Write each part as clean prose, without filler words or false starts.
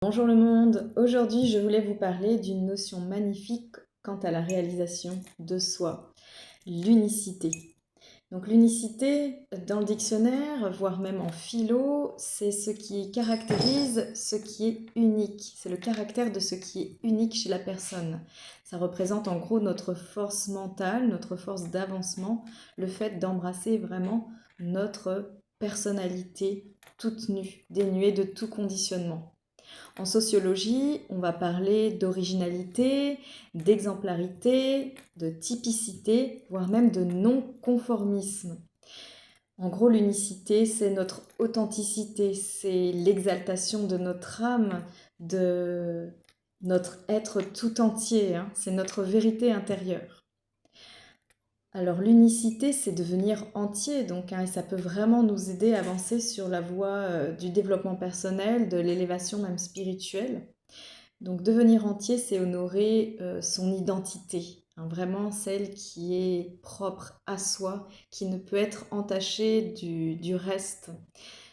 Bonjour le monde, aujourd'hui je voulais vous parler d'une notion magnifique quant à la réalisation de soi, l'unicité. Donc l'unicité dans le dictionnaire, voire même en philo, c'est ce qui caractérise ce qui est unique, c'est le caractère de ce qui est unique chez la personne. Ça représente en gros notre force mentale, notre force d'avancement, le fait d'embrasser vraiment notre personnalité toute nue, dénuée de tout conditionnement. En sociologie, on va parler d'originalité, d'exemplarité, de typicité, voire même de non-conformisme. En gros, l'unicité, c'est notre authenticité, c'est l'exaltation de notre âme, de notre être tout entier, hein. C'est notre vérité intérieure. Alors l'unicité, c'est devenir entier, donc, hein, et ça peut vraiment nous aider à avancer sur la voie du développement personnel, de l'élévation même spirituelle. Donc devenir entier, c'est honorer son identité, hein, vraiment celle qui est propre à soi, qui ne peut être entachée du reste.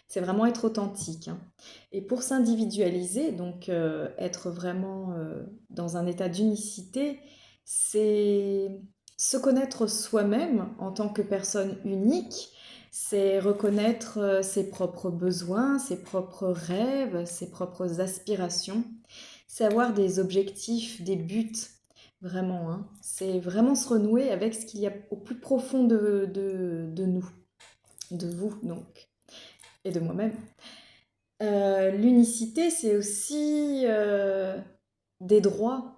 C'est vraiment être authentique, hein. Et pour s'individualiser, donc être vraiment dans un état d'unicité, c'est se connaître soi-même en tant que personne unique, c'est reconnaître ses propres besoins, ses propres rêves, ses propres aspirations, c'est avoir des objectifs, des buts, vraiment, hein. C'est vraiment se renouer avec ce qu'il y a au plus profond de nous, de vous donc, et de moi-même. L'unicité, c'est aussi des droits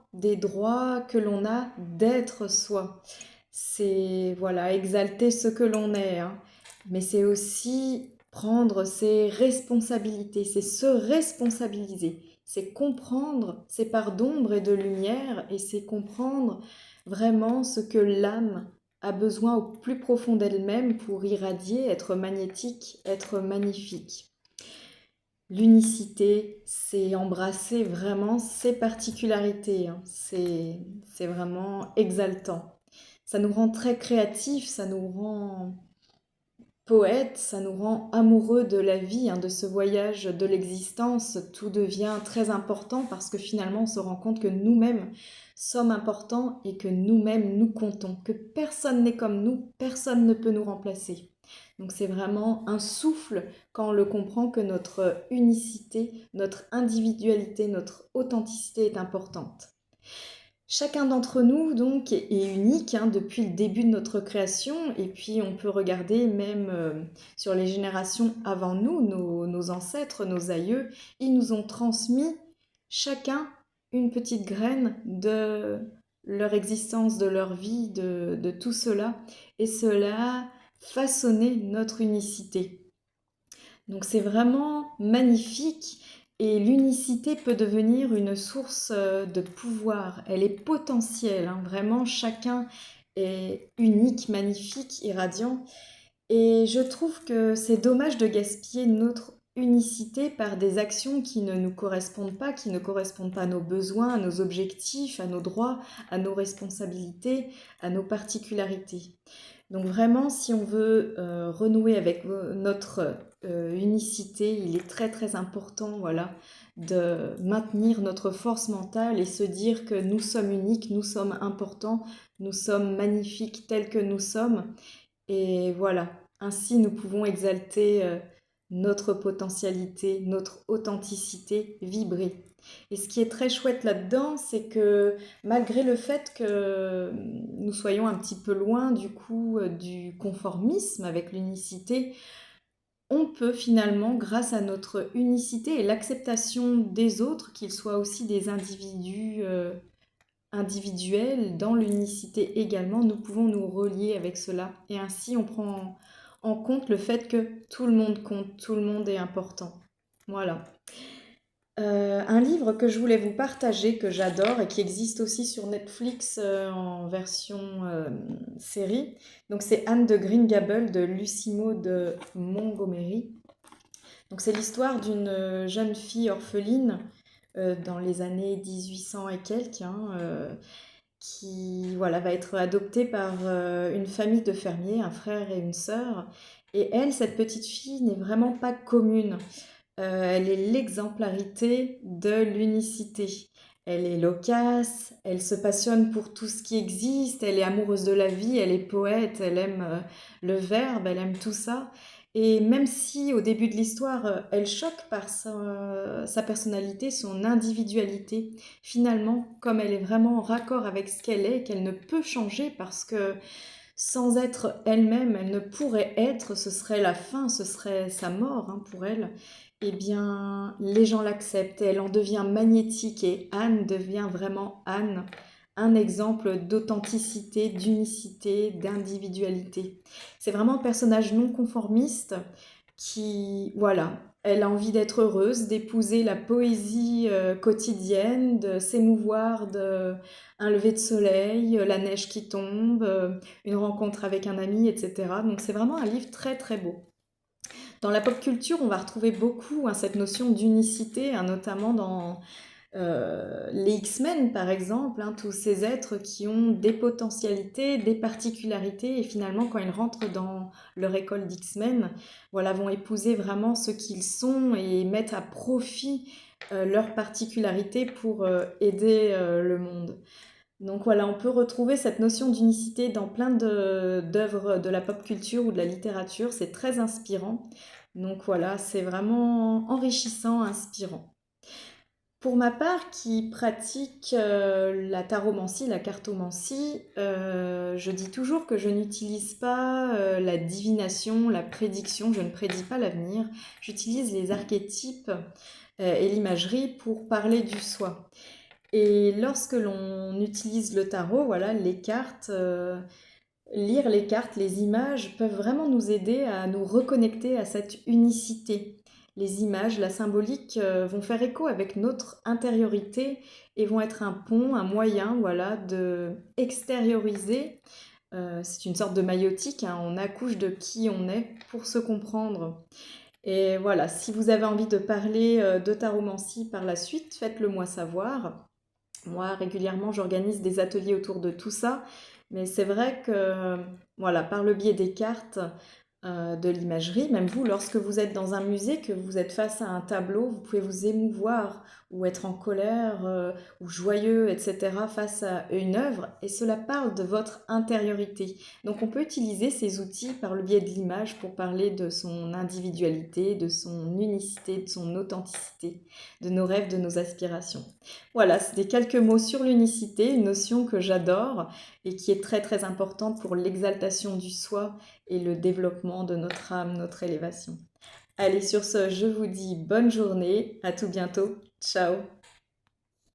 que l'on a d'être soi. C'est, voilà, exalter ce que l'on est, hein. Mais c'est aussi prendre ses responsabilités, c'est se responsabiliser, c'est comprendre ses parts d'ombre et de lumière, et c'est comprendre vraiment ce que l'âme a besoin au plus profond d'elle-même pour irradier, être magnétique, être magnifique. L'unicité, c'est embrasser vraiment ses particularités, hein. C'est vraiment exaltant. Ça nous rend très créatifs, ça nous rend poètes, ça nous rend amoureux de la vie, hein, de ce voyage de l'existence. Tout devient très important parce que finalement on se rend compte que nous-mêmes sommes importants et que nous-mêmes nous comptons, que personne n'est comme nous, personne ne peut nous remplacer. Donc c'est vraiment un souffle quand on le comprend que notre unicité, notre individualité, notre authenticité est importante. Chacun d'entre nous, donc, est unique, hein, depuis le début de notre création, et puis on peut regarder même sur les générations avant nous, nos ancêtres, nos aïeux, ils nous ont transmis chacun une petite graine de leur existence, de leur vie, de tout cela, et cela façonnait notre unicité. Donc c'est vraiment magnifique et l'unicité peut devenir une source de pouvoir. Elle est potentielle, hein. Vraiment chacun est unique, magnifique, irradiant. Et je trouve que c'est dommage de gaspiller notre unicité par des actions qui ne nous correspondent pas, qui ne correspondent pas à nos besoins, à nos objectifs, à nos droits, à nos responsabilités, à nos particularités. Donc vraiment, si on veut renouer avec notre unicité, il est très très important, voilà, de maintenir notre force mentale et se dire que nous sommes uniques, nous sommes importants, nous sommes magnifiques tels que nous sommes. Et voilà, ainsi nous pouvons exalter notre potentialité, notre authenticité, vibrer. Et ce qui est très chouette là-dedans, c'est que malgré le fait que nous soyons un petit peu loin du coup du conformisme avec l'unicité, on peut finalement, grâce à notre unicité et l'acceptation des autres, qu'ils soient aussi des individus individuels, dans l'unicité également, nous pouvons nous relier avec cela. Et ainsi, on prend en compte le fait que tout le monde compte, tout le monde est important. Voilà. Un livre que je voulais vous partager, que j'adore et qui existe aussi sur Netflix en version série. Donc c'est Anne de Green Gables de Lucy Maud Montgomery. Donc c'est l'histoire d'une jeune fille orpheline dans les années 1800 et quelques, hein, qui voilà, va être adoptée par une famille de fermiers, un frère et une sœur. Et elle, cette petite fille, n'est vraiment pas commune. Elle est l'exemplarité de l'unicité. Elle est loquace, elle se passionne pour tout ce qui existe, elle est amoureuse de la vie, elle est poète, elle aime le verbe, elle aime tout ça. Et même si au début de l'histoire, elle choque par sa personnalité, son individualité, finalement, comme elle est vraiment en raccord avec ce qu'elle est, qu'elle ne peut changer parce que sans être elle-même, elle ne pourrait être, ce serait la fin, ce serait sa mort hein, pour elle, eh bien, les gens l'acceptent et elle en devient magnétique et Anne devient vraiment Anne, un exemple d'authenticité, d'unicité, d'individualité. C'est vraiment un personnage non conformiste qui, voilà, elle a envie d'être heureuse, d'épouser la poésie quotidienne, de s'émouvoir de un lever de soleil, la neige qui tombe, une rencontre avec un ami, etc. Donc c'est vraiment un livre très très beau. Dans la pop culture, on va retrouver beaucoup hein, cette notion d'unicité, hein, notamment dans les X-Men par exemple, hein, tous ces êtres qui ont des potentialités, des particularités, et finalement quand ils rentrent dans leur école d'X-Men, voilà, vont épouser vraiment ce qu'ils sont et mettre à profit leurs particularités pour aider le monde. Donc voilà, on peut retrouver cette notion d'unicité dans plein d'œuvres de la pop culture ou de la littérature. C'est très inspirant. Donc voilà, c'est vraiment enrichissant, inspirant. Pour ma part, qui pratique la taromancie, la cartomancie, je dis toujours que je n'utilise pas la divination, la prédiction, je ne prédis pas l'avenir. J'utilise les archétypes et l'imagerie pour parler du soi. Et lorsque l'on utilise le tarot, voilà, les cartes, lire les cartes, les images peuvent vraiment nous aider à nous reconnecter à cette unicité. Les images, la symbolique vont faire écho avec notre intériorité et vont être un pont, un moyen, voilà, de extérioriser. C'est une sorte de maïotique, hein, on accouche de qui on est pour se comprendre. Et voilà, si vous avez envie de parler de taromancie par la suite, faites-le moi savoir. Moi, régulièrement, j'organise des ateliers autour de tout ça, mais c'est vrai que, voilà, par le biais des cartes, de l'imagerie, même vous, lorsque vous êtes dans un musée, que vous êtes face à un tableau, vous pouvez vous émouvoir ou être en colère ou joyeux, etc. face à une œuvre, et cela parle de votre intériorité. Donc on peut utiliser ces outils par le biais de l'image pour parler de son individualité, de son unicité, de son authenticité, de nos rêves, de nos aspirations. Voilà, c'était quelques mots sur l'unicité, une notion que j'adore et qui est très très importante pour l'exaltation du soi et le développement de notre âme, notre élévation. Allez, sur ce, je vous dis bonne journée, à tout bientôt, ciao!